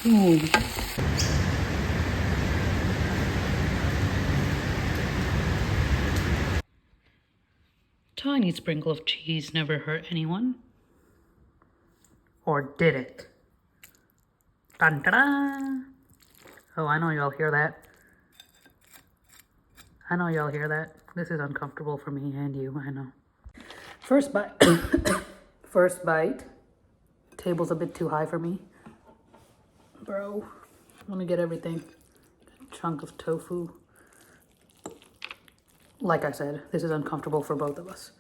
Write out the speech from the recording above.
Ooh. Tiny sprinkle of cheese never hurt anyone. Or did it? Dun, da, da. Oh, I know y'all hear that. I know y'all hear that. This is uncomfortable for me and you, I know. First bite. First bite. Table's a bit too high for me. Bro, let me get everything. A chunk of tofu. Like I said, this is uncomfortable for both of us.